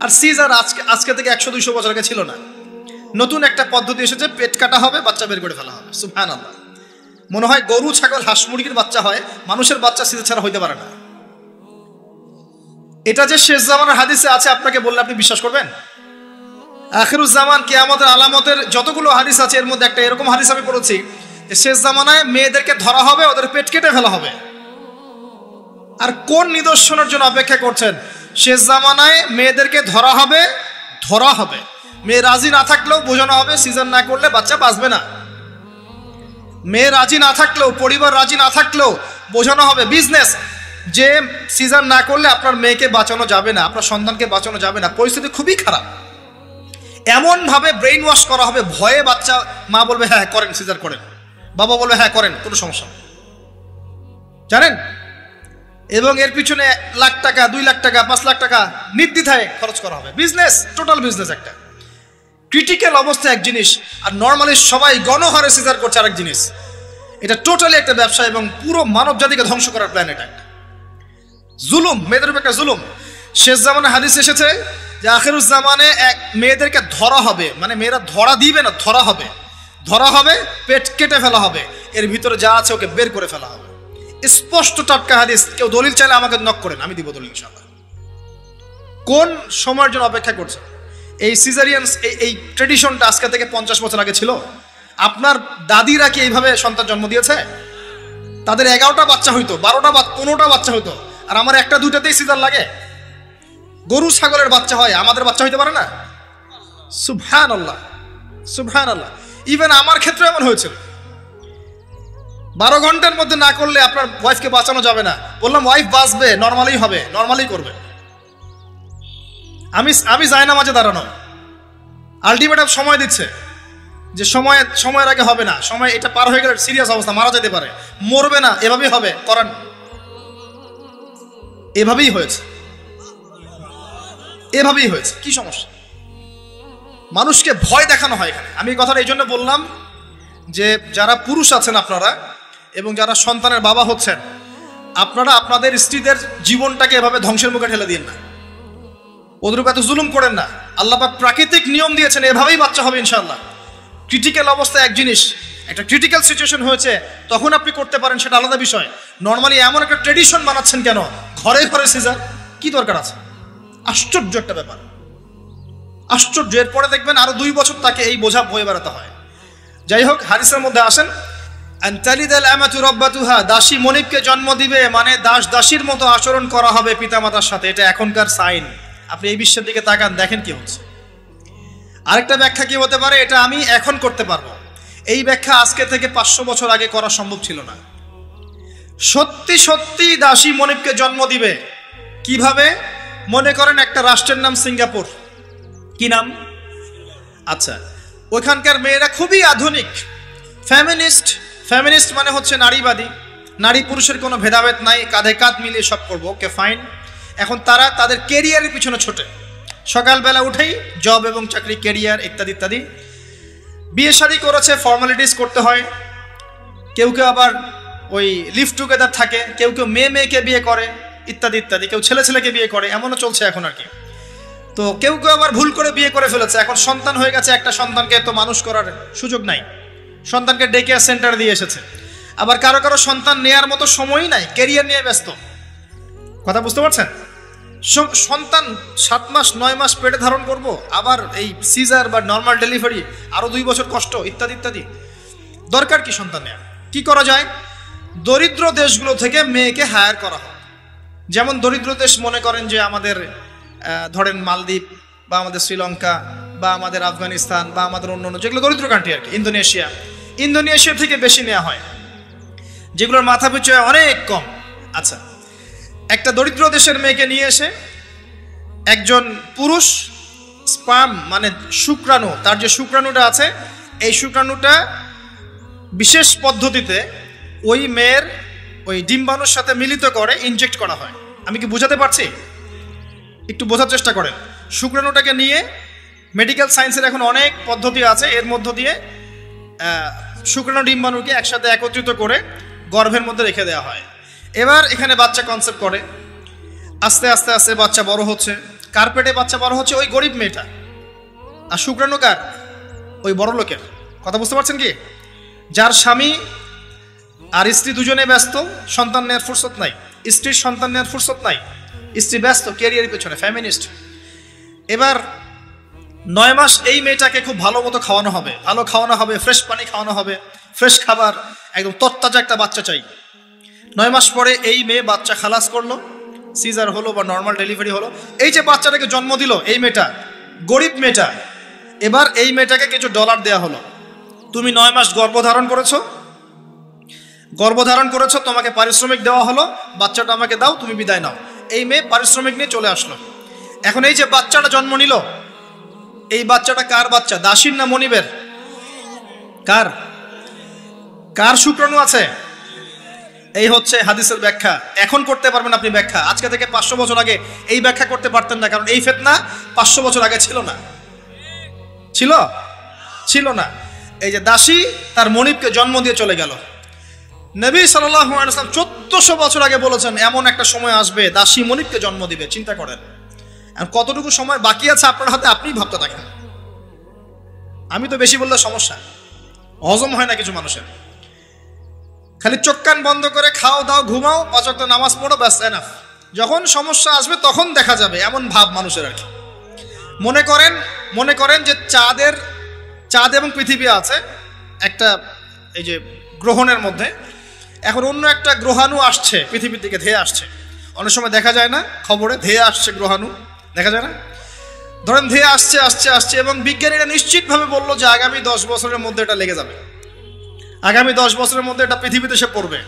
আর caesar আজকে থেকে 100-200 বছর আগে ছিল না। নতুন একটা পদ্ধতি এসেছে, পেট কাটা হবে, বাচ্চা বের করে ফেলা হবে। সুবহানাল্লাহ। মনে হয় গরু, ছাগল, হাঁস মুরগির বাচ্চা হয়, মানুষের বাচ্চা সিজার ছাড়া হইতে পারে না। এটা যে শেষ জামানের হাদিসে আছে আপনাকে বললে আপনি বিশ্বাস করবেন? আখিরুজ জামান, কিয়ামতের আলামতের যতগুলো হাদিস আছে এর মধ্যে একটা এরকম হাদিস আমি পড়েছি যে শেষ জামানায় মেয়েদেরকে ধরা হবে, ওদের পেট কেটে ফেলা হবে। আর কোন নিদর্শনের জন্য অপেক্ষা করছেন? শেষ জামানায় মেয়েদেরকে ধরা হবে। মেয়ে রাজি না থাকলেও বোঝানো হবে সিজার না করলে বাচ্চা বাঁচবে না। মেয়ে রাজি না থাকলেও, পরিবার রাজি না থাকলেও বোঝানো হবে বিজনেস যে সিজার না করলে আপনার মেয়েকে বাঁচানো যাবে না, আপনার সন্তানকে বাঁচানো যাবে না, পরিস্থিতি খুবই খারাপ। এমন ভাবে ব্রেইন ওয়াশ করা হবে, ভয়ে বাচ্চা, মা বলবে হ্যাঁ করেন, সিজার করেন, বাবা বলবে হ্যাঁ করেন, কোনো সমস্যা নেই, জানেন। এবং এর পিছনে লাখ টাকা, 2 লাখ টাকা, 5 লাখ টাকা নির্দ্বিধায় খরচ করা হবে। Business, total business. একটা ক্রিটিক্যাল অবস্থা এক জিনিস, আর নর্মালি সবাই গণহারে সিজার করছে আরেক জিনিস। এটা টোটালি একটা ব্যবসা এবং পুরো মানব জাতিকে ধ্বংস করার প্ল্যান। এটা একটা জুলুম, মেয়েদের উপর একটা জুলুম। শেষ জামানে হাদিস এসেছে যে আখিরুজ জামানে মেয়েদেরকে ধরা হবে, মানে মেয়েরা ধরা দিবে না, ধরা হবে, পেট কেটে ফেলা হবে, এর ভিতরে যা আছে ওকে বের করে ফেলা হবে। স্পষ্ট টাটকা হাদিস। কেউ দলিল চাইলে আমাকে নক করেন, আমি দিব দলিল ইনশাআল্লাহ। কোন সময়ের জন্য অপেক্ষা করছে? এই সিজারিয়ানস, এই ট্রেডিশনটা আজকে থেকে 50 বছর আগে ছিল। আপনার দাদিরা কি এইভাবে সন্তান জন্ম দিয়েছে? তাদের 11টা বাচ্চা হইতো, 12টা 15টা বাচ্চা হইতো, আর আমার 1-2টাতেই সিজার লাগে। গরু ছাগলের বাচ্চা হয়, আমাদের বাচ্চা হইতে পারে না? সুবহানাল্লাহ, সুবহানাল্লাহ। ইভেন আমার ক্ষেত্রে এমন হয়েছিল। 12 ঘন্টার মধ্যে না করলে আপনার ওয়াইফকে বাঁচানো যাবে না। বললাম ওয়াইফ বাঁচবে, নর্মালি হবে, নর্মালি করবে। আমি যাই না মাঝে দাঁড়ানো, আলটিমেটাম সময় দিচ্ছে যে সময়ের আগে হবে না, সময় এটা পার হয়ে গেলে সিরিয়াস অবস্থা, মারা যেতে পারে, মরবে না, এভাবেই হবে, করান। এভাবেই হয়েছে, এভাবেই হয়েছে। কি সমস্যা? মানুষকে ভয় দেখানো হয় এখানে। আমি এই কথাটা এই জন্য বললাম যে যারা পুরুষ আছেন আপনারা এবং যারা সন্তানের বাবা হচ্ছেন, আপনারা আপনাদের স্ত্রীদের জীবনটাকে এভাবে ধ্বংসের মুখে ঠেলে দিন না, ওদের উপর এত জুলুম করেন না। আল্লাহ পাক প্রাকৃতিক নিয়ম দিয়েছেন, এভাবেই বাচ্চা হবে ইনশাআল্লাহ। ক্রিটিক্যাল অবস্থা এক জিনিস, একটা ক্রিটিক্যাল সিচুয়েশন হয়েছে তখন আপনি করতে পারেন, সেটা আলাদা বিষয়। নর্মালি এমন একটা ট্রেডিশন বানাচ্ছেন কেন? ঘরে ঘরে সিজার, কি দরকার আছে? আশ্চর্য একটা ব্যাপার, আশ্চর্য। এরপরে দেখবেন আরো 2 বছর তাকে এই বোঝা বয়ে বেড়াতে হয়। যাই হোক, হাদিসের মধ্যে আসেন, আনতালিদাল আমাতু রাব্বাতুহা, দাসী মনিবকে জন্ম দিবে, মানে দাসীর মতো আচরণ করা হবে পিতামাতার সাথে। এটা এখনকার সাইন। আপনি এই বিশ্বের দিকে তাকান, দেখেন কি হচ্ছে। আরেকটা ব্যাখ্যা কি হতে পারে? এটা আমি এখন করতে পারবো, এই ব্যাখ্যা আজকে থেকে 500 বছর আগে করা সম্ভব ছিল না। সত্যি সত্যি দাসী মনিবকে জন্ম দিবে। কিভাবে? মনে করেন একটা রাষ্ট্রের নাম সিঙ্গাপুর। কি নাম? আচ্ছা, ওইখানকার মেয়েরা খুবই আধুনিক, ফেমিনিস্ট মানে হচ্ছে নারীবাদী, নারী পুরুষের কোনো ভেদাভেদ নাই, কাঁধে কাঁধ মিলিয়ে সব করবো, ওকে ফাইন। এখন তারা তাদের কেরিয়ারের পিছনে ছোটে, সকালবেলা উঠেই জব এবং চাকরি, কেরিয়ার ইত্যাদি ইত্যাদি। বিয়ে শাদী করেছে, ফর্মালিটিস করতে হয়। কেউ কেউ আবার ওই লিভ টুগেদার থাকে, কেউ কেউ মেয়েকে বিয়ে করে ইত্যাদি ইত্যাদি, কেউ ছেলেকে বিয়ে করে, এমনও চলছে এখন আর কি। তো কেউ কেউ আবার ভুল করে বিয়ে করে ফেলেছে, এখন সন্তান হয়ে গেছে, একটা সন্তানকে তো মানুষ করার সুযোগ নাই, সন্তানকে ডে কেয়ার সেন্টারে দিয়ে এসেছে। আবার কারো কারো সন্তান নেয়ার মতো সময়ই নাই, ক্যারিয়ার নিয়ে ব্যস্ত। কথা বুঝতে পারছেন? সন্তান 7 মাস 9 মাস পেটে ধারণ করব, আবার এই সিজার বা নর্মাল ডেলিভারি, আরো 2 বছর কষ্ট ইত্যাদি ইত্যাদি। দরকার কি সন্তান নেয়া? কি করা যায়? দরিদ্র দেশগুলো থেকে মেয়েকে হায়ার করা হয়। যেমন দরিদ্র দেশ মনে করেন যে আমাদের ধরেন মালদ্বীপ বা আমাদের শ্রীলঙ্কা বা আমাদের আফগানিস্তান বা আমাদের অন্য যেগুলো দরিদ্র কান্ট্রি আর কি, ইন্দোনেশিয়া থেকে বেশি নেওয়া হয়, যেগুলোর মাথা পিছু অনেক কম। আচ্ছা, একটা দরিদ্র দেশের মেয়েকে নিয়ে এসে একজন পুরুষ স্পার্ম মানে শুক্রাণু, তার যে শুক্রাণুটা আছে, এই শুক্রাণুটা বিশেষ পদ্ধতিতে ওই মেয়ের ওই ডিম্বাণুর সাথে মিলিত করে ইনজেক্ট করা হয়। আমি কি বোঝাতে পারছি? একটু বোঝার চেষ্টা করেন। শুক্রাণুটাকে নিয়ে মেডিকেল সায়েন্সের এখন অনেক পদ্ধতি আছে, এর মধ্য দিয়ে শুক্রাণু ডিম্বাণুকে একসাথে একত্রিত করে গর্ভের মধ্যে রেখে দেওয়া হয়। এবার এখানে বাচ্চা কনসেপ্ট করে, আস্তে আস্তে আস্তে বাচ্চা বড় হচ্ছে, কার পেটে বাচ্চা বড় হচ্ছে? ওই গরিব মেয়েটা। আর শুক্রাণু কার? ওই বড় লোকের। কথা বুঝতে পারছেন কি? যার স্বামী আর স্ত্রী দুজনে ব্যস্ত, সন্তান নেওয়ার ফুরসত নাই, স্ত্রীর সন্তান নেওয়ার ফুরসত নাই, স্ত্রী ব্যস্ত ক্যারিয়ারের পেছনে, ফ্যামিনিস্ট। এবার 9 মাস এই মেয়েটাকে খুব ভালো মতো খাওয়ানো হবে, ভালো খাওয়ানো হবে, ফ্রেশ পানি খাওয়ানো হবে, ফ্রেশ খাবার, একদম তরতাজা একটা বাচ্চা চাই। 9 মাস পরে এই মেয়ে বাচ্চা খালাস করলো, সিজার হলো বা নর্মাল ডেলিভারি হলো। এই যে বাচ্চাটাকে জন্ম দিল এই মেয়েটা, গরিব মেয়েটা, এবার এই মেয়েটাকে কিছু ডলার দেয়া হলো। তুমি 9 মাস গর্ভধারণ করেছো, তোমাকে পারিশ্রমিক দেওয়া হলো, বাচ্চাটা আমাকে দাও, তুমি বিদায় নাও। এই মেয়ে পারিশ্রমিক নিয়ে চলে আসলো। এখন এই যে বাচ্চাটা জন্ম নিল, এই বাচ্চাটা কার বাচ্চা? দাসীর না মনিবের? কার শুক্রাণু আছে? এই হচ্ছে হাদিসের ব্যাখ্যা। এখন করতে পারবেন আপনি ব্যাখ্যা, আজকে থেকে 500 বছর আগে এই ব্যাখ্যা করতে পারতেন না, কারণ এই ফিতনা 500 বছর আগে ছিল না। এই যে দাসী তার মনিবকে জন্ম দিয়ে চলে গেল। নবী সাল্লাল্লাহু আলাইহি ওয়াসাল্লাম 1400 বছর আগে বলেছেন এমন একটা সময় আসবে দাসী মনিবকে জন্ম দিবে। চিন্তা করেন আর কতটুকু সময় বাকি আছে আপনার হাতে, আপনিই ভাবতে থাকেন। আমি তো বেশি বললে সমস্যা, হজম হয় না কিছু মানুষের। খালি চোখ কান বন্ধ করে খাও দাও, ঘুমাও, 5 ওয়াক্ত নামাজ পড়ো, ব্যাস এনাফ। যখন সমস্যা আসবে তখন দেখা যাবে, এমন ভাব মানুষের আর কি। মনে করেন যে চাঁদ এবং পৃথিবী আছে একটা এই যে গ্রহণের মধ্যে। এখন অন্য একটা গ্রহাণু আসছে পৃথিবীর দিকে, ধেয়ে আসছে। অনেক সময় দেখা যায় না খবরে, ধেয়ে আসছে গ্রহাণু, দেখা যায় না? ধরেন ধেয়ে আসছে এবং বিজ্ঞানীরা নিশ্চিতভাবে বললো যে আগামী 10 বছরের মধ্যে এটা লেগে যাবে, আগামী 10 বছরের মধ্যে এটা পৃথিবীতে এসে পড়বে,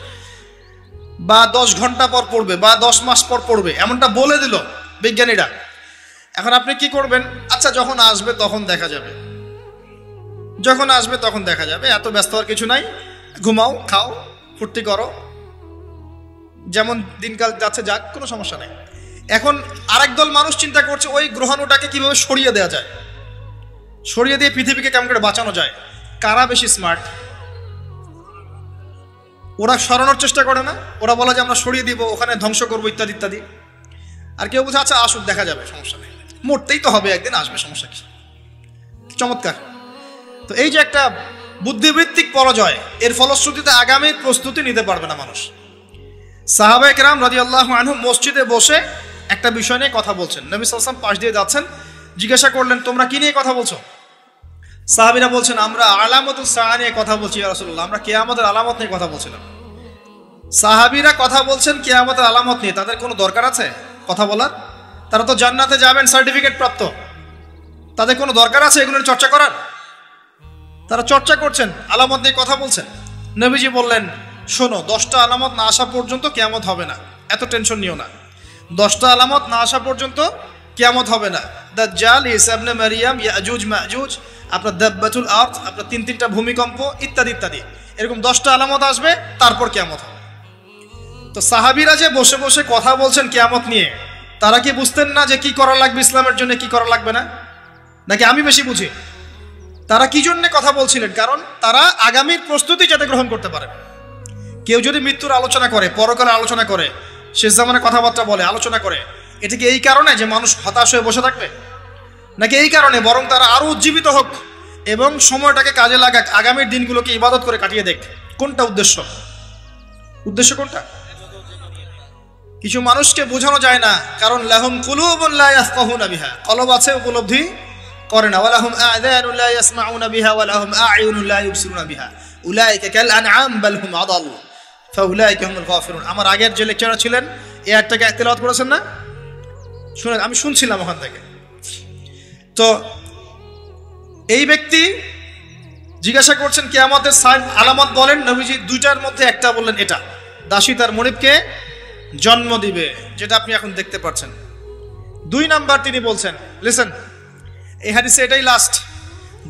বা 10 ঘন্টা পর পড়বে, বা 10 মাস পর পড়বে, এমনটা বলে দিল বিজ্ঞানীরা। এখন আপনি কি করবেন? আচ্ছা যখন আসবে তখন দেখা যাবে, এত ব্যস্ত হওয়ার কিছু নাই, ঘুমাও, খাও, ফুর্তি করো, যেমন দিনকাল যাচ্ছে যাক, কোনো সমস্যা নেই। এখন আরেক দল মানুষ চিন্তা করছে ওই গ্রহাণুটাকে কিভাবে সরিয়ে দেওয়া যায়, সরিয়ে দিয়ে পৃথিবীকে কেমন করে বাঁচানো যায়। কারা বেশি স্মার্ট? ওরা সরানোর চেষ্টা করে না, ওরা বলে যে আমরা সরিয়ে দিব, ওখানে ধ্বংস করবো, ইত্যাদি ইত্যাদি। আর কেউ বলছে আচ্ছা আসুক, দেখা যাবে, সমস্যা নেই, মরতেই তো হবে, একদিন আসবে, সমস্যা কি। চমৎকার। তো এই যে একটা বুদ্ধিবৃত্তিক পরাজয়, এর ফলশ্রুতিতে আগামীর প্রস্তুতি নিতে পারবে না মানুষ। সাহাবায়ে কেরাম রাদিয়াল্লাহু আনহুম মসজিদে বসে একটা বিষয় নিয়ে কথা বলছেন, নবী সাল্লাল্লাহু আলাইহি ওয়াসাল্লাম পাশ দিয়ে যাচ্ছেন, জিজ্ঞাসা করলেন তোমরা কি নিয়ে কথা বলছো? সাহাবীরা বলছেন আমরা আলামাতুস সাআ নিয়ে কথা বলছি ইয়া রাসূলুল্লাহ, আমরা কিয়ামতের আলামত নিয়ে কথা বলছিলাম। সাহাবীরা কথা বলছেন কিয়ামতের আলামত নিয়ে, তাদের কোনো দরকার আছে কথা বলার? তারা তো জান্নাতে যাবেন সার্টিফিকেট প্রাপ্ত, তাদের কোনো দরকার আছে এগুলোর চর্চা করার? তারা চর্চা করছেন, আলামত নিয়ে কথা বলছেন। নবীজি বললেন শোনো, 10টা আলামত না আসা পর্যন্ত কিয়ামত হবে না, এত টেনশন নিও না। 10টা আলামত না আসা পর্যন্ত কিয়ামত হবে না। দাজ্জাল, ঈসা ইবনে মারইয়াম, ইয়াজুজ মাজুজ, আপনার দাব্বাতুল আরদ, আপনার 3টা ভূমিকম্প, ইত্যাদি ইত্যাদি, এরকম 10টা আলামত আসবে, তারপর কিয়ামত হবে। তো সাহাবীরা যে বসে বসে কথা বলছেন কিয়ামত নিয়ে, তারা কি বুঝতেন না যে কি করা লাগবে ইসলামের জন্য, কি করা লাগবে না? নাকি আমি বেশি বুঝি? তারা কি জন্য কথা বলছিলেন? কারণ তারা আগামীর প্রস্তুতি যাতে গ্রহণ করতে পারে। কেউ যদি মৃত্যুর আলোচনা করে, পরকালের আলোচনা করে, শেষ জামানের কথাবার্তা বলে, আলোচনা করে, এটা কি এই কারণে যে মানুষ হতাশ হয়ে বসে থাকবে, নাকি এই কারণে বরং তারা আরো উজ্জীবিত হোক এবং সময়টাকে কাজে লাগাক, আগামীর দিনগুলোকে ইবাদত করে কাটিয়ে দেখ? কোনটা উদ্দেশ্য কোনটা? কিছু মানুষকে বোঝানো যায় না, কারণ লাহুম কুলুবুন লা ইয়াফকাহুনা বিহা, কলব আছে উপলব্ধি করে না। ওয়ালাহুম আযানুন লা ইয়াসমাউনা বিহা ওয়ালাহুম আ'য়ুনুন লা ইউবসিরুনা বিহা উলাইকা কাল আনআম বাল হুম আদাল ফাউলাইকা হুমুল গাফিরুন। আমার আগের যে লেকচারার ছিলেন এই আয়াতটাকে তেলাওয়াত করেছেন না? শুনেন, আমি শুনছিলাম ওখান থেকে। তো এই ব্যক্তি জিজ্ঞাসা করছেন কিয়ামতের আলামত বলেন, নবীজি 2টার মধ্যে একটা বললেন, এটা দাসী তার মনিবকে জন্ম দিবে, যেটা আপনি এখন দেখতে পাচ্ছেন। 2 নাম্বার তিনি বলছেন, লিসেন, এই হাদিসে এটাই লাস্ট।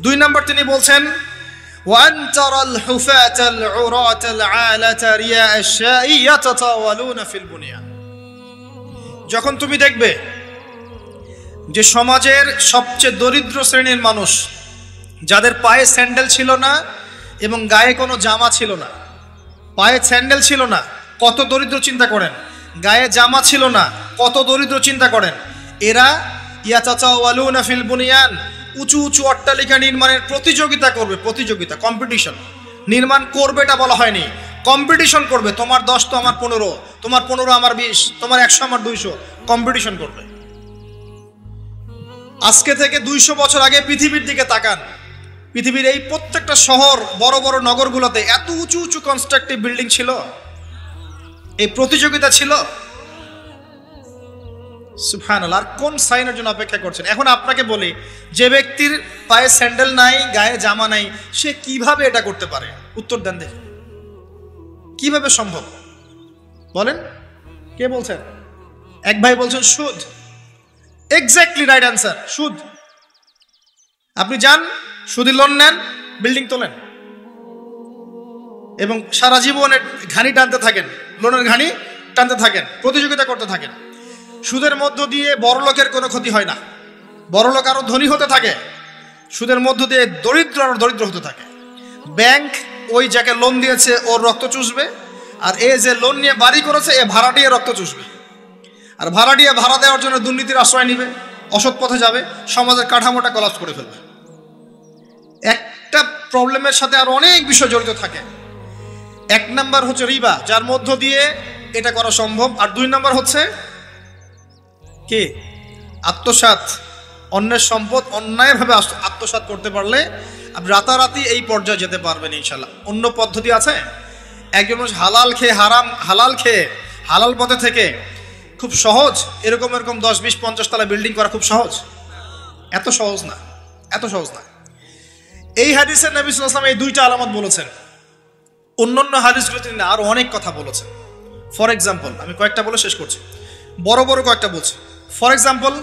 2 নাম্বার তিনি বলছেন ওয়ান তারাল হুফাতাল উরাতাল আলাতা রিয়া আশ-শাই ইয়াতাতাওয়ালুনা ফিল বুনিয়ান। যখন তুমি দেখবে যে সমাজের সবচেয়ে দরিদ্র শ্রেণীর মানুষ, যাদের পায়ে স্যান্ডেল ছিল না এবং গায়ে কোনো জামা ছিল না, পায়ে স্যান্ডেল ছিল না, কত দরিদ্র চিন্তা করেন, গায়ে জামা ছিল না, কত দরিদ্র চিন্তা করেন, এরা ইয়াতাতাওয়ালুনা ফিল বুনিয়ান, উঁচু উঁচু অট্টালিকা নির্মাণের প্রতিযোগিতা করবে, প্রতিযোগিতা, কম্পিটিশন। নির্মাণ করবে এটা বলা হয়নি, কম্পিটিশন করবে। তোমার 10 তো আমার 15, তোমার 15 আমার 20, তোমার 100 আমার 200, কম্পিটিশন করবে। আজকে থেকে 200 বছর আগে পৃথিবীর দিকে তাকান, পৃথিবীর এই প্রত্যেকটা শহর, বড় বড় নগরগুলোতে এত উঁচু উঁচু কনস্ট্রাকটিভ বিল্ডিং ছিল, এই প্রতিযোগিতা ছিল। সুবহানাল্লাহ। আর কোন সাইনের জন্য অপেক্ষা করছেন? এখন আপনাকে বলি, যে ব্যক্তির পায়ে স্যান্ডেল নাই, গায়ে জামা নাই, সে কিভাবে এটা করতে পারে? উত্তর দেন দেখি, কিভাবে সম্ভব বলেন? কে বলছেন? এক ভাই বলছেন সুদ। এক্স্যাক্টলি রাইট অ্যান্সার, সুদ। আপনি যান, সুদি লোন নেন, বিল্ডিং তোলেন এবং সারা জীবনের ঘানি টানতে থাকেন, লোনের ঘানি টানতে থাকেন, প্রতিযোগিতা করতে থাকেন। সুদের মধ্য দিয়ে বড় লোকের কোনো ক্ষতি হয় না, বড় লোক আরো ধনী হতে থাকে, সুদের মধ্য দিয়ে দরিদ্র আরো দরিদ্র হতে থাকে। ব্যাংক ওই যাকে লোন দিয়েছে ওর রক্ত চুষবে, আর এ যে লোন নিয়ে বাড়ি করেছে এ ভাড়াটিয়ে রক্ত চুষবে, আর ভাড়াটিয়ে ভাড়া দেওয়ার জন্য দুর্নীতির আশ্রয় নিবে, অসৎ পথে যাবে, সমাজের কাঠামোটা কলাপস করে ফেলবে। একটা প্রবলেমের সাথে আরো অনেক বিষয় জড়িত থাকে। 1 নাম্বার হচ্ছে রিবা, যার মধ্য দিয়ে এটা করা সম্ভব। আর 2 নাম্বার হচ্ছে কি? আত্মসাৎ, অন্যের সম্পদ অন্যায়ভাবে আত্মসাৎ করতে পারলে আপনি রাতারাতি এই পর্যায়ে যেতে পারবেন ইনশাল্লাহ। অন্য পদ্ধতি আছে? একজন মানুষ হালাল খেয়ে হালাল পথে থেকে খুব সহজ এরকম 10, 20, 50 তলা বিল্ডিং করা খুব সহজ? এত সহজ না, এত সহজ না। এই হাদিসে নবী সাল্লাল্লাহু আলাইহি ওয়াসাল্লাম এই 2টা আলামত বলেছেন। অন্যান্য হাদিসগুলোতে তিনি আরো অনেক কথা বলেছেন। ফর এক্সাম্পল, আমি কয়েকটা বলে শেষ করছি, বড় বড় কয়েকটা বলছি। ফর এক্সাম্পল,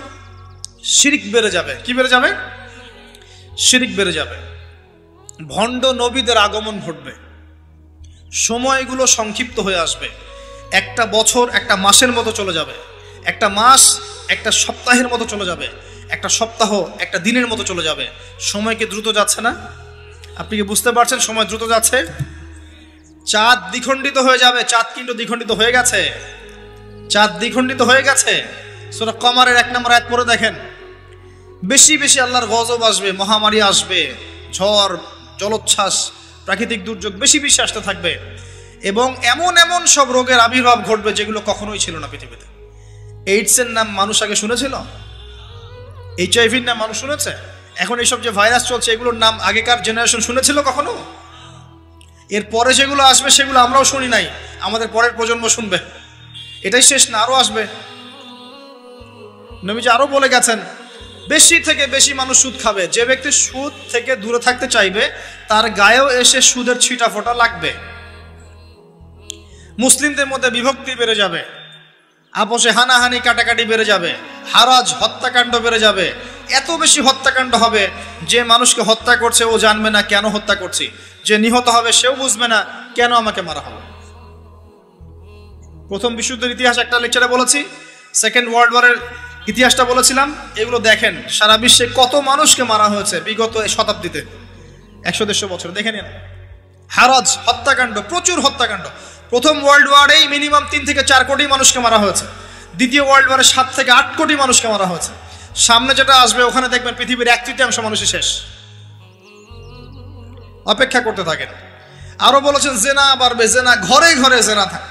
শিরক বেড়ে যাবে। কি বেড়ে যাবে? শিরক বেড়ে যাবে। ভণ্ড নবীদের আগমন ঘটবে, সময়গুলো সংক্ষিপ্ত হয়ে আসবে। একটা বছর একটা মাসের মতো চলে যাবে, একটা মাস একটা সপ্তাহের মতো চলে যাবে, একটা সপ্তাহ একটা দিনের মতো চলে যাবে। সময় কি দ্রুত যাচ্ছে না? আপনি কি বুঝতে পারছেন সময় দ্রুত যাচ্ছে? চাঁদ দ্বিখণ্ডিত হয়ে যাবে। চাঁদ কিন্তু দ্বিখণ্ডিত হয়ে গেছে, চাঁদ দ্বিখণ্ডিত হয়ে গেছে। সূরা কমারের 1 নম্বর আয়াত পড়ে দেখেন। বেশি বেশি আল্লাহর গজব আসবে, মহামারী আসবে, ঝড়, জলোচ্ছ্বাস, প্রাকৃতিক দুর্যোগ বেশি বেশি আসতে থাকবে এবং এমন এমন সব রোগের আবির্ভাব ঘটবে যেগুলো কখনোই ছিল না পৃথিবীতে। এইডসের নাম মানুষ আগে শুনেছিল? HIV-র নাম মানুষ শুনেছে? এখন এইসব যে ভাইরাস চলছে এগুলোর নাম আগেকার জেনারেশন শুনেছিল কখনো? এর পরে যেগুলো আসবে সেগুলো আমরাও শুনি নাই, আমাদের পরের প্রজন্ম শুনবে। এটাই শেষ না, আরো আসবে। নবীজি আরো বলে গেছেন, বেশি থেকে বেশি মানুষ সুদ খাবে। যে ব্যক্তি সুদ থেকে দূরে থাকতে চাইবে তার গায়েও এসে সুদের ছিটা ফোঁটা লাগবে। মুসলিমদের মধ্যে বিভক্তি বেড়ে যাবে, আপোষে হানাহানি কাটাকাটি বেড়ে যাবে, হারাজ হত্যাকাণ্ড বেড়ে যাবে। এত বেশি হত্যাকাণ্ড হবে যে মানুষকে হত্যা করছে ও জানবে না কেন হত্যা করছি, যে নিহত হবে সেও বুঝবে না কেন আমাকে মারা হবে। প্রথম বিশ্বযুদ্ধের ইতিহাস একটা লেকচারে বলেছি, সেকেন্ড ওয়ার্ল্ড ওয়ারের ইতিহাসটা বলেছিলাম। এগুলো দেখেন, সারা বিশ্বে কত মানুষকে মারা হয়েছে বিগত শতাব্দীতে, 100-150 বছর দেখে নিন। হারাজ হত্যাকাণ্ড, প্রচুর হত্যাকাণ্ড। প্রথম ওয়ার্ল্ড ওয়ারেই মিনিমাম 3 থেকে 4 কোটি মানুষকে মারা হয়েছে। দ্বিতীয় ওয়ার্ল্ড ওয়ারে 7 থেকে 8 কোটি মানুষকে মারা হয়েছে। সামনে যেটা আসবে ওখানে দেখবেন পৃথিবীর 1/3 মানুষই শেষ। অপেক্ষা করতে থাকেন। আরো বলেছেন জেনা বাড়বে, জেনা ঘরে ঘরে জেনা থাকে।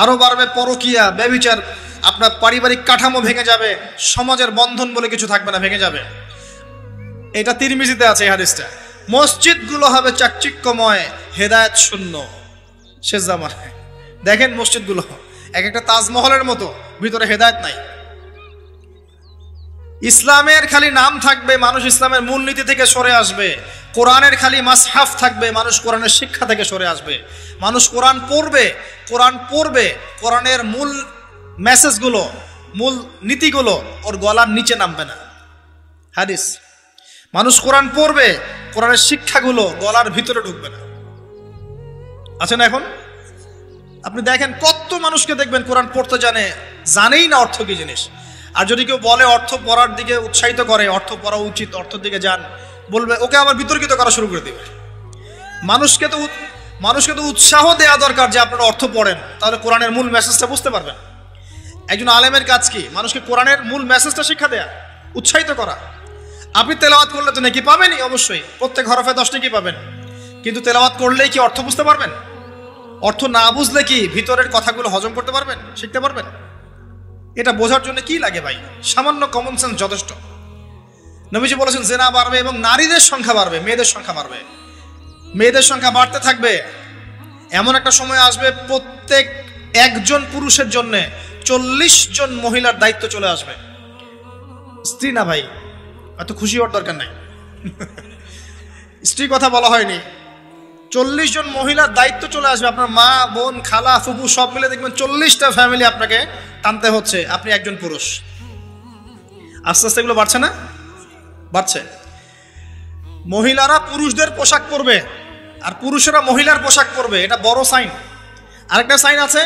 আরো বাড়বে পরকিয়া, ব্যভিচার, আপনার পারিবারিক কাঠামো ভেঙে যাবে, সমাজের বন্ধন বলে কিছু থাকবে না, ভেঙে যাবে। এটা তিরমিজিতে আছে এই হাদিসটা। মসজিদগুলো হবে চাকচিক্যময়, হেদায়েত শূন্য শেষ জামানায়। দেখেন মসজিদগুলো এক একটা তাজমহলের মতো, ভিতরে হেদায়েত নাই। ইসলামের খালি নাম থাকবে, মানুষ ইসলামের মূলনীতি থেকে সরে আসবে। কোরআনের খালি মাসহাফ থাকবে, মানুষ কোরআনের শিক্ষা থেকে সরে আসবে। মানুষ কোরআন পড়বে, কোরআনের মূল মেসেজগুলো, মূল নীতিগুলো ওর গলার নিচে নামবে না। হাদিস, মানুষ কোরআন পড়বে, কোরআনের শিক্ষাগুলো গলার ভিতরে ঢুকবে না। আছে না? এখন আপনি দেখেন কত মানুষকে দেখবেন কোরআন পড়তে জানেই না অর্থ কি জিনিস। আর যদি কেউ বলে অর্থ পড়ার দিকে উৎসাহিত করে, অর্থ পড়া উচিত, অর্থের দিকে যান, বলবে ওকে আবার বিতর্কিত করা শুরু করে দিবে। মানুষকে তো উৎসাহ দেওয়া দরকার যে আপনারা অর্থ পড়েন, তাহলে কোরআনের মূল মেসেজটা বুঝতে পারবেন। একজন আলেমের কাজ কি? মানুষকে কোরআনের মূল মেসেজটা শিক্ষা দেয়া, উৎসাহিত করা। আপনি তেলাওয়াত করলে তো নাকি পাবেনই, অবশ্যই প্রত্যেক হরফে 10 নাকি পাবেন, কিন্তু তেলাওয়াত করলেই কি অর্থ বুঝতে পারবেন? অর্থ না বুঝলে কি ভিতরের কথাগুলো হজম করতে পারবেন, শিখতে পারবেন? এটা বোঝার জন্য কি লাগে ভাই? সামান্য কমন সেন্স যথেষ্ট। নবীজি বলেছেন জেনা বাড়বে এবং নারীদের সংখ্যা বাড়বে, মেয়েদের সংখ্যা বাড়বে। মেয়েদের সংখ্যা বাড়তে থাকবে, এমন একটা সময় আসবে প্রত্যেক একজন পুরুষের জন্য 40 জন মহিলার দায়িত্ব চলে আসবে। স্ত্রী না ভাই, এত খুশি হওয়ার দরকার নাই। স্ত্রী কথা বলা হয়নি, 40 জন মহিলার দায়িত্ব চলে আসবে। আপনার মা, বোন, খালা, ফুফু সব মিলে দেখবেন 40টা ফ্যামিলি আপনাকে টানতে হচ্ছে, আপনি একজন পুরুষ। আস্তে আস্তে এগুলো বাড়ছে না? বাড়ছে। মহিলারা পুরুষদের পোশাক পরবে আর পুরুষেরা মহিলার পোশাক পরবে, এটা বড় সাইন। আরেকটা সাইন আছে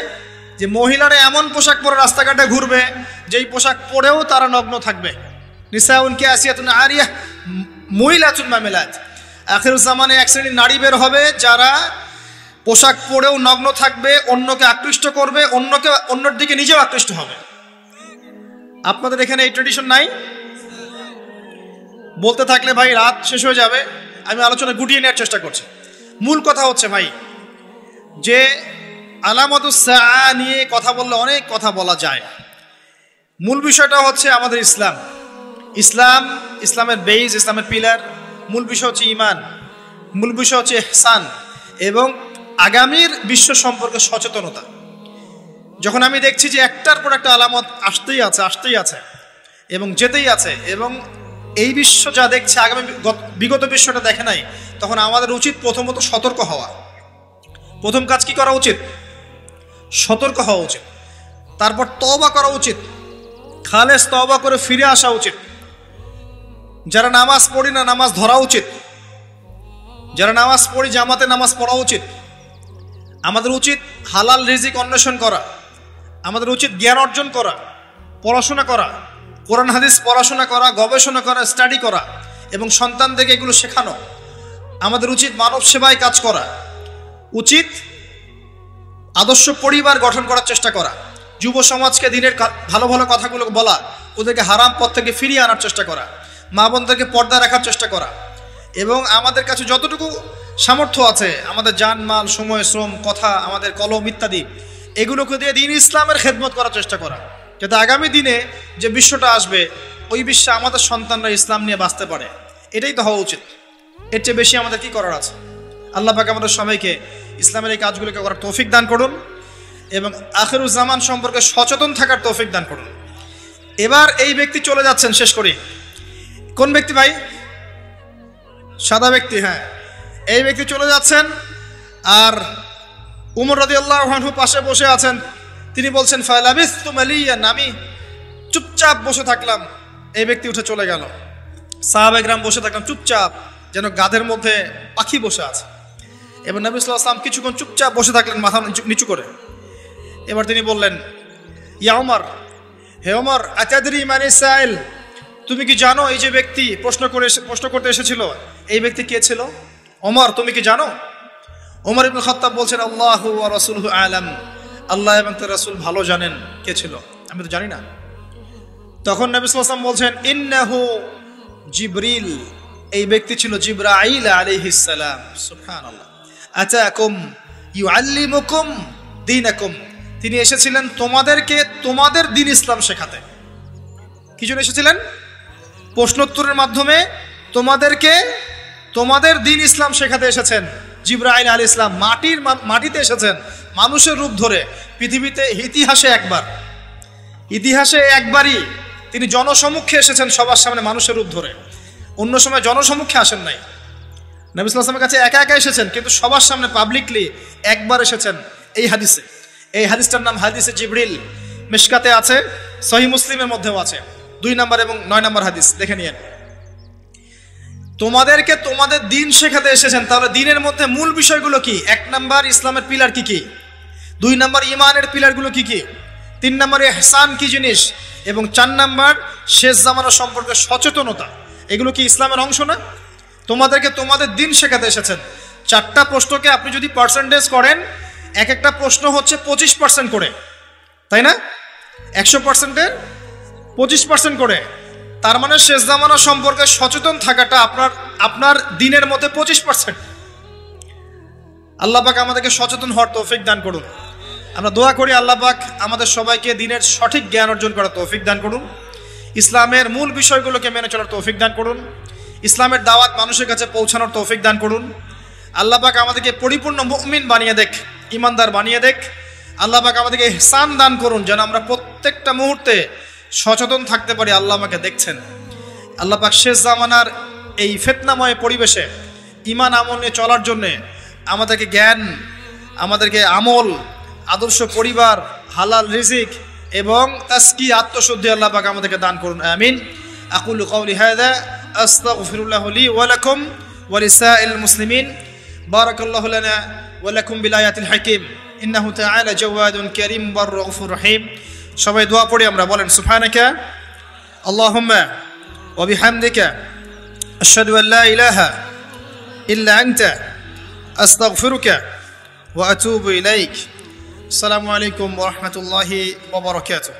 যে মহিলারা এমন পোশাক পরে রাস্তাঘাটে ঘুরবে যেই পোশাক পরেও তারা নগ্ন থাকবে। নিসাউন কাসিয়াতুন আরিয়াহ মুইলাতুন মামিলাত। আখিরুজ জামানে এক শ্রেণীর নারী বের হবে যারা পোশাক পরেও নগ্ন থাকবে, অন্যকে আকৃষ্ট করবে, অন্যর দিকে নিজেও আকৃষ্ট হবে। আপনাদের এখানে এই ট্রেডিশন নাই? বলতে থাকলে ভাই রাত শেষ হয়ে যাবে, আমি আলোচনা গুটিয়ে নেওয়ার চেষ্টা করছি। মূল কথা হচ্ছে ভাই যে আলামাতুস সাআ নিয়ে কথা বললে অনেক কথা বলা যায়। মূল বিষয়টা হচ্ছে আমাদের ইসলাম। ইসলামের বেইজ, ইসলামের পিলার, মূল বিষয় হচ্ছে ঈমান, মূল বিষয় হচ্ছে ইহসান এবং আগামীর বিশ্ব সম্পর্কে সচেতনতা। যখন আমি দেখছি যে একটার পর একটা আলামত আসতেই আছে এবং যেতেই আছে, এবং এই বিশ্ব যা দেখছে আগামী বিগত বিশ্বটা দেখে নাই, তখন আমাদের উচিত প্রথমত সতর্ক হওয়া। প্রথম কাজ কি করা উচিত? সতর্ক হওয়া উচিত। তারপর তওবা করা উচিত, খালেস তওবা করে ফিরে আসা উচিত। যারা নামাজ পড়ি না, নামাজ ধরা উচিত। যারা নামাজ পড়ি, জামাতে নামাজ পড়া উচিত। আমাদের উচিত হালাল রিজিক অন্বেষণ করা, আমাদের উচিত জ্ঞান অর্জন করা, পড়াশোনা করা, কোরআন হাদিস পড়াশোনা করা, গবেষণা করা, স্টাডি করা এবং সন্তানদেরকে এগুলো শেখানো। আমাদের উচিত মানব সেবায় কাজ করা, উচিত আদর্শ পরিবার গঠন করার চেষ্টা করা, যুব সমাজকে দিনের ভালো ভালো কথাগুলো বলা, ওদেরকে হারাম পথ থেকে ফিরিয়ে আনার চেষ্টা করা, মা বোনদেরকে পর্দা রাখার চেষ্টা করা, এবং আমাদের কাছে যতটুকু সামর্থ্য আছে আমাদের জানমাল, সময়, শ্রম, কথা, আমাদের কলম ইত্যাদি, এগুলোকে দিয়ে দিন ইসলামের খেদমত করার চেষ্টা করা, যাতে আগামী দিনে যে বিশ্বটা আসবে ওই বিশ্বে আমাদের সন্তানরা ইসলাম নিয়ে বাঁচতে পারে। এটাই তো হওয়া উচিত। এর চেয়ে বেশি আমাদের কি করার আছে? আল্লাহ পাক আমাদের সবাইকে ইসলামের এই কাজগুলোকে করার তৌফিক দান করুন এবং আখিরুজ জামান সম্পর্কে সচেতন থাকার তৌফিক দান করুন। এবার এই ব্যক্তি চলে যাচ্ছেন, শেষ করি। কোন ব্যক্তি ভাই? সাদা ব্যক্তি, হ্যাঁ। এই ব্যক্তি চলে যাচ্ছেন আর উমর রাদিয়াল্লাহু আনহু পাশে বসে আছেন। তিনি বলছেন ফালাবিস্তু মালিয়ান, আমি চুপচাপ বসে থাকলাম। এই ব্যক্তি উঠে চলে গেল। সাহাবায়ে কেরাম বসে থাকলাম চুপচাপ, যেন গাধের মধ্যে পাখি বসে আছে। এবার নবী সাল্লাল্লাহু আলাইহি ওয়াসাল্লাম কিছুক্ষণ চুপচাপ বসে থাকলেন, মাথা নিচু করে। এবার তিনি বললেন, ইয়া ওমর, হে ওমর, আতাদরি মানিস সাইল, তুমি কি জানো এই যে ব্যক্তি প্রশ্ন করতে এসেছিল, এই ব্যক্তি কে ছিল? ওমর, তুমি কি জানো? ওমর ইবনে খাত্তাব বলছেন, আল্লাহু ওয়া রাসূলুহু আলাম, আল্লাহ এবং তার রাসূল ভালো জানেন কে ছিল, আমি তো জানি না। তখন নবী সাল্লাল্লাহু আলাইহি ওয়াসাল্লাম বলছেন, ইন্নাহু জিবরিল, এই ব্যক্তি ছিল জিবরাইল আলাইহিস সালাম। সুবহানাল্লাহ। আতাকুম ইউআল্লিমুকুম দীনাকুম, তিনি এসেছিলেন তোমাদেরকে তোমাদের দ্বীন ইসলাম শেখাতে। কি জন্য এসেছিলেন? প্রশ্নোত্তরের মাধ্যমে তোমাদেরকে তোমাদের দ্বীন ইসলাম শেখাতে এসেছেন। জিবরাইল আলাইহিস সালাম মাটিতে এসেছেন, মানুষের রূপ ধরে। পৃথিবীতে ইতিহাসে একবারই তিনি জনসমক্ষে এসেছেন, সবার সামনে মানুষের রূপ ধরে। অন্য সময় জনসমক্ষে আসেন নাই। নবী সাল্লাল্লাহু আলাইহি ওয়াসাল্লামের কাছে একা একা এসেছেন, কিন্তু সবার সামনে পাবলিকলি একবার এসেছেন। এই হাদিসটার নাম হাদিসে জিবরিল। মিশকাতে আছে, সহিহ মুসলিমের মধ্যেও আছে, 2 নম্বর এবং 9 নম্বর হাদিস, দেখে নিয়েন। তোমাদেরকে তোমাদের দ্বীন শেখাতে এসেছেন। তাহলে দ্বীনের মধ্যে মূল বিষয়গুলো কি? 1 নম্বর ইসলামের পিলার কি কি, 2 নম্বর ঈমানের পিলারগুলো কি কি, 3 নম্বরে ইহসান কি জিনিস, এবং 4 নম্বর শেষ জামানা সম্পর্কে সচেতনতা। এগুলো কি ইসলামের অংশ না? তোমাদেরকে তোমাদের দ্বীন শেখাতে এসেছেন। 4টা প্রশ্নকে আপনি যদি পার্সেন্টেজ করেন, এক একটা প্রশ্ন হচ্ছে 25% করে, তাই না? 100%-এর 25% করে। তার মানে শেষ জামানা সম্পর্কে সচেতন থাকাটা আপনার দিনের মধ্যে 25%। আল্লাহ পাক আমাদেরকে সচেতন হওয়ার তৌফিক দান করুন। আমরা দোয়া করি আল্লাহ পাক আমাদের সবাইকে দিনের সঠিক জ্ঞান অর্জন করার তৌফিক দান করুন, ইসলামের মূল বিষয়গুলোকে মেনে চলার তৌফিক দান করুন, ইসলামের দাওয়াত মানুষের কাছে পৌঁছানোর তৌফিক দান করুন। আল্লাহ পাক আমাদেরকে পরিপূর্ণ মুমিন বানিয়ে দেখ, ইমানদার বানিয়ে দেখ। আল্লাহ পাক আমাদেরকে ইহসান দান করুন যেন আমরা প্রত্যেকটা মুহূর্তে সচেতন থাকতে পারি আল্লাহ আমাকে দেখছেন। আল্লাহ পাক শেষ জামানার এই ফিতনাময় পরিবেশে ঈমান আমল নিয়ে চলার জন্যে আমাদেরকে জ্ঞান, আমাদেরকে আমল, আদর্শ পরিবার, হালাল রিজিক এবং তাসকিয়া আত্মশুদ্ধি আল্লাহ পাক আমাদেরকে দান করুন। আমিন। আকুলু কাওলি হাযা আস্তাগফিরুল্লাহ লি ওয়া লাকুম ওয়া লিসাইল মুসলিমিন। বারাকাল্লাহু লানা ওয়া লাকুম বিল আয়াতিল হাকীম ইন্নাহু তাআলা জাওয়াদুন কারীম ওয়ার গফুর রহিম। সবাই দোয়া পড়ি আমরা, বলেন সুবহানাকা আল্লাহুম্মা ওয়া বিহামদিকা আশহাদু আল লা ইলাহা ইল্লা আনতা আস্তাগফিরুকা ওয়া আতুবু ইলাইক। আসসালামু আলাইকুম ওয়া রাহমাতুল্লাহি ওয়া বারাকাতুহু।